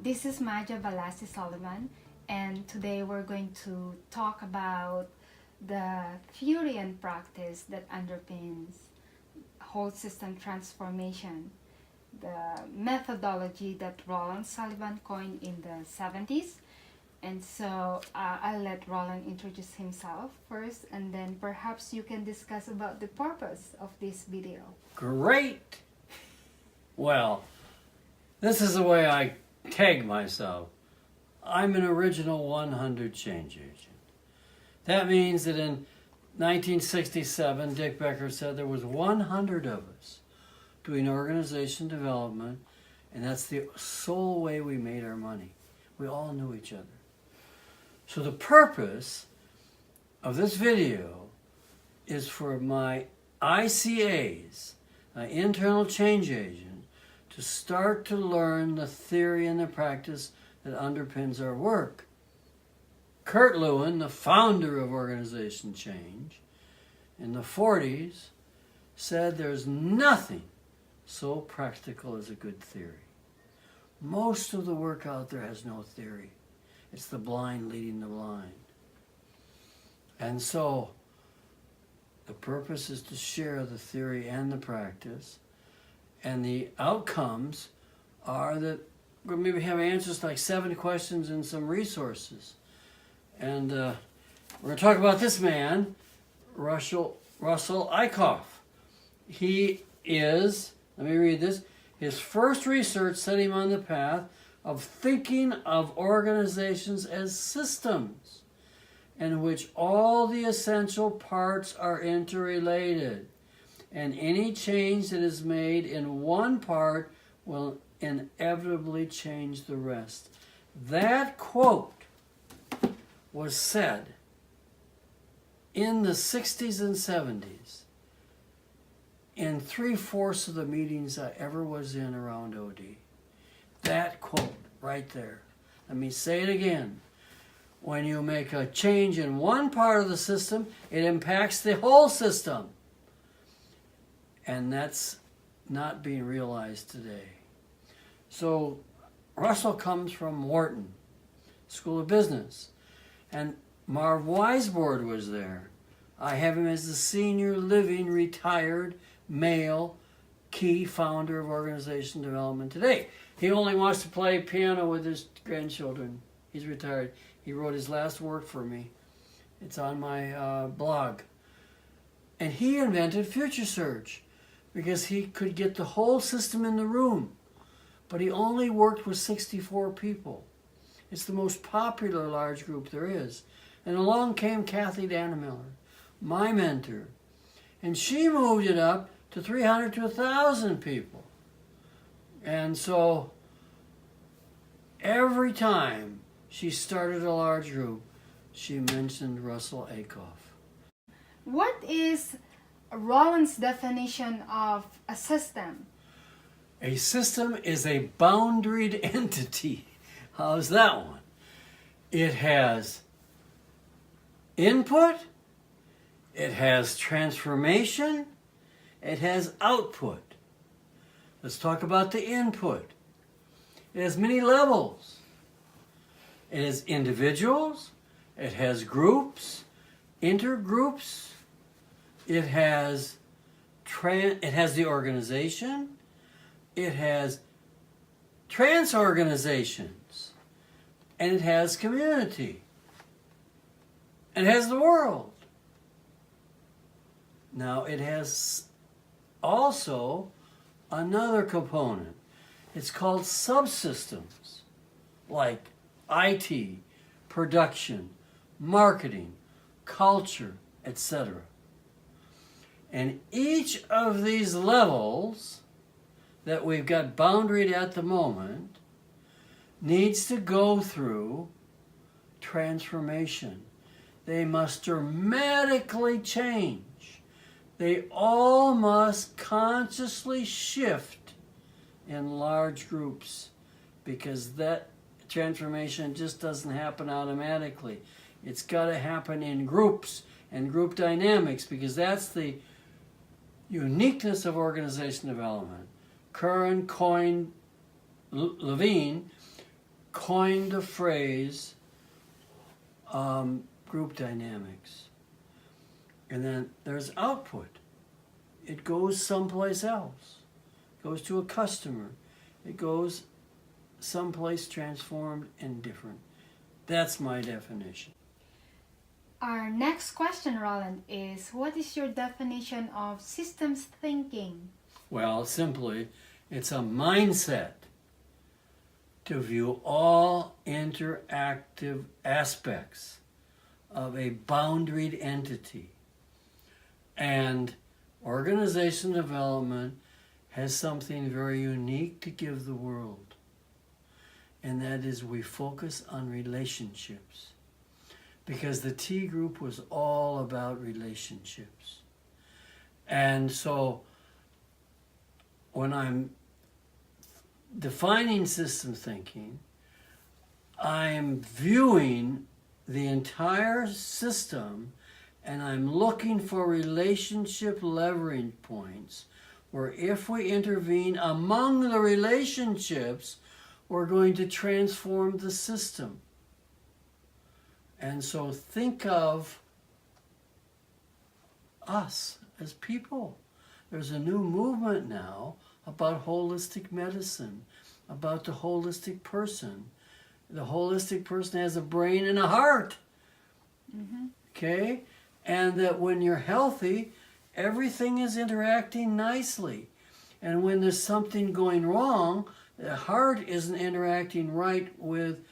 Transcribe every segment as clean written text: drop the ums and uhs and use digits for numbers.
This is Balasi-Sullivan, and today we're going to talk about the theory and practice that underpins whole system transformation, the methodology that Roland Sullivan coined in the 70s. And so I'll let Roland introduce himself first, and then perhaps you can discuss about the purpose of this video. Great! Well, this is the way I tag myself. I'm an original 100 change agent. That means that in 1967, Dick Becker said there was 100 of us doing organization development, and that's the sole way we made our money. We all knew each other. So the purpose of this video is for my ICAs, internal change agent, to start to learn the theory and the practice that underpins our work. Kurt Lewin, the founder of Organization Change, in the 40s, said there's nothing so practical as a good theory. Most of the work out there has no theory. It's the blind leading the blind. And so, the purpose is to share the theory and the practice. And the outcomes are that we're going to maybe have answers to like 7 questions and some resources. And we're going to talk about this man, Russell Eichhoff. He is, let me read this, his first research set him on the path of thinking of organizations as systems in which all the essential parts are interrelated, and any change that is made in one part will inevitably change the rest. That quote was said in the 60s and 70s in 3/4 of the meetings I ever was in around OD. That quote right there. Let me say it again. When you make a change in one part of the system, it impacts the whole system. And that's not being realized today. So Russell comes from Wharton School of Business. And Marv Weisbord was there. I have him as the senior living retired male key founder of organization development today. He only wants to play piano with his grandchildren. He's retired. He wrote his last work for me. It's on my blog. And he invented Future Search because he could get the whole system in the room. But he only worked with 64 people. It's the most popular large group there is. And along came Kathy Dannemiller, my mentor. And she moved it up to 300 to 1,000 people. And so every time she started a large group, she mentioned Russell Eichhoff. What is Roland's definition of a system? A system is a boundaried entity. How's that one? It has input, it has transformation, it has output. Let's talk about the input. It has many levels. It has individuals, it has groups, intergroups, it has the organization, it has transorganizations, and it has community, and it has the world. Now it has also another component. It's called subsystems, like IT, production, marketing, culture, etc. And each of these levels that we've got boundaried at the moment needs to go through transformation. They must dramatically change. They all must consciously shift in large groups, because that transformation just doesn't happen automatically. It's got to happen in groups and group dynamics, because that's the uniqueness of organization development. Curran coined Levine coined the phrase group dynamics. And then there's output. It goes someplace else. It goes to a customer. It goes someplace transformed and different. That's my definition. Our next question, Roland, is what is your definition of systems thinking? Well, simply, it's a mindset to view all interactive aspects of a boundaried entity. And organization development has something very unique to give the world. And that is we focus on relationships. Because the T group was all about relationships. And so when I'm defining system thinking, I am viewing the entire system and I'm looking for relationship leverage points where if we intervene among the relationships, we're going to transform the system. And so think of us as people. There's a new movement now about holistic medicine, about the holistic person. The holistic person has a brain and a heart. Mm-hmm. Okay? And that when you're healthy, everything is interacting nicely. And when there's something going wrong, the heart isn't interacting right with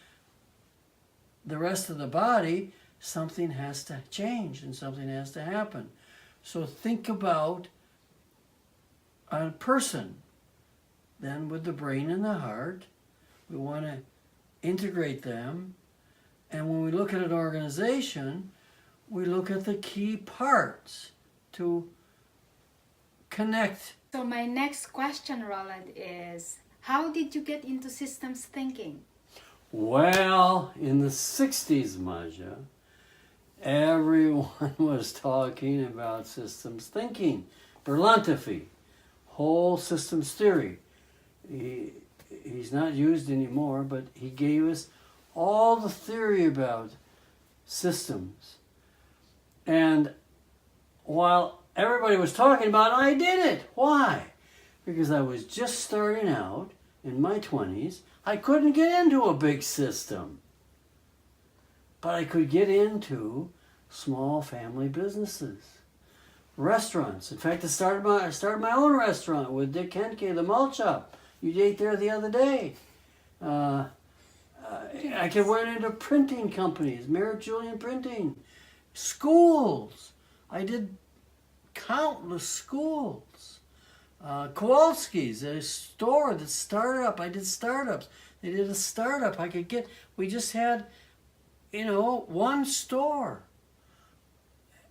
the rest of the body, something has to change and something has to happen. So think about a person. Then with the brain and the heart, we want to integrate them. And when we look at an organization, we look at the key parts to connect. So my next question, Roland, is how did you get into systems thinking? Well, in the 60s, Maja, everyone was talking about systems thinking. Berlantifi, whole systems theory. He's not used anymore, but he gave us all the theory about systems. And while everybody was talking about it, I did it. Why? Because I was just starting out in my 20s. I couldn't get into a big system. But I could get into small family businesses. Restaurants. In fact, I started my own restaurant with Dick Henke, the Malt Shop. You ate there the other day. I went into printing companies, Merritt Julian Printing, schools. I did countless schools. Kowalski's, a store that started up. I did startups. They did a startup. We just had, one store.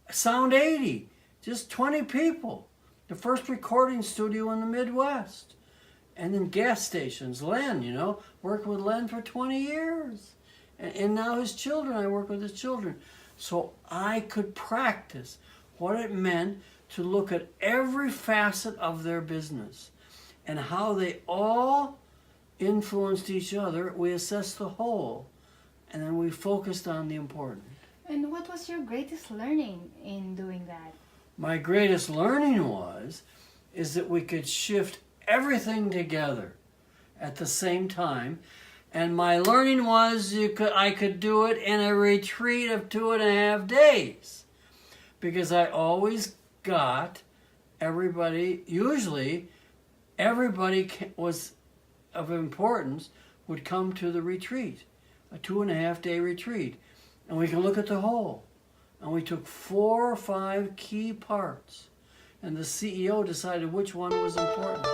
Sound 80, just 20 people. The first recording studio in the Midwest. And then gas stations. Len, worked with Len for 20 years. And now his children, I work with his children. So I could practice what it meant to look at every facet of their business and how they all influenced each other. We assessed the whole, and then we focused on the important. And what was your greatest learning in doing that? My greatest learning is that we could shift everything together at the same time. And my learning was I could do it in a retreat of 2.5 days. Because I always got everybody, usually everybody was of importance would come to the retreat, a 2.5 day retreat. And we can look at the whole. And we took 4 or 5 key parts. And the CEO decided which one was important.